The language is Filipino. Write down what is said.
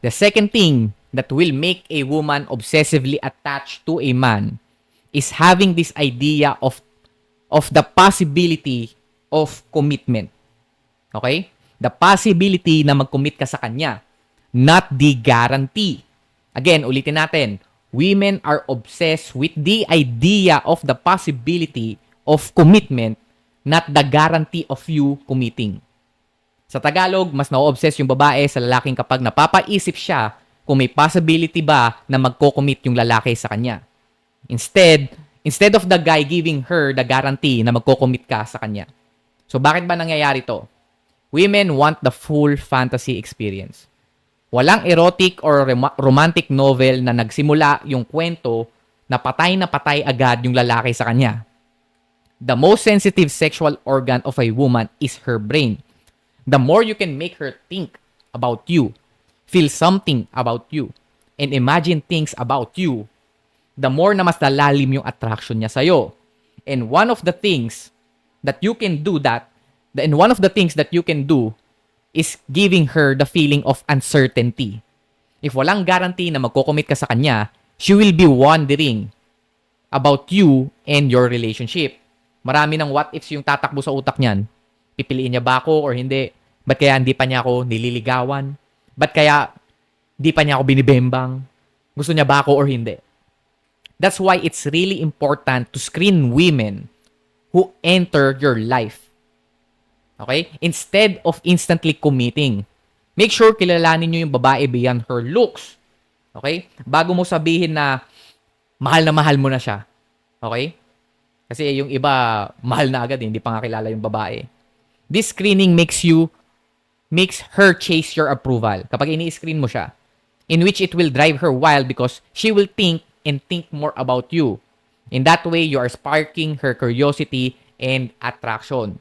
The second thing that will make a woman obsessively attached to a man is having this idea of the possibility of commitment. Okay? The possibility na mag-commit ka sa kanya, not the guarantee. Again, ulitin natin. Women are obsessed with the idea of the possibility of commitment, not the guarantee of you committing. Sa Tagalog, mas na-obsess yung babae sa lalaking kapag napapaisip siya kung may possibility ba na magko-commit yung lalaki sa kanya. Instead of the guy giving her the guarantee na magko-commit ka sa kanya. So bakit ba nangyayari to? Women want the full fantasy experience. Walang erotic or romantic novel na nagsimula yung kwento na patay agad yung lalaki sa kanya. The most sensitive sexual organ of a woman is her brain. The more you can make her think about you, feel something about you, and imagine things about you, the more na mas lalalim yung attraction niya sa'yo. And one of the things that you can do is giving her the feeling of uncertainty. If walang guarantee na magko-commit ka sa kanya, she will be wondering about you and your relationship. Marami ng what ifs yung tatakbo sa utak niyan. Pipiliin niya ba ako or hindi? Ba't kaya hindi pa niya ako nililigawan? Ba't kaya hindi pa niya ako binibembang? Gusto niya ba ako or hindi? That's why it's really important to screen women who enter your life. Okay? Instead of instantly committing. Make sure kilalanin nyo yung babae beyond her looks. Okay? Bago mo sabihin na mahal mo na siya. Okay? Kasi yung iba, mahal na agad, hindi pa nga kilala yung babae. This screening makes her chase your approval kapag ini-screen mo siya, in which it will drive her wild because she will think more about you. In that way, you are sparking her curiosity and attraction.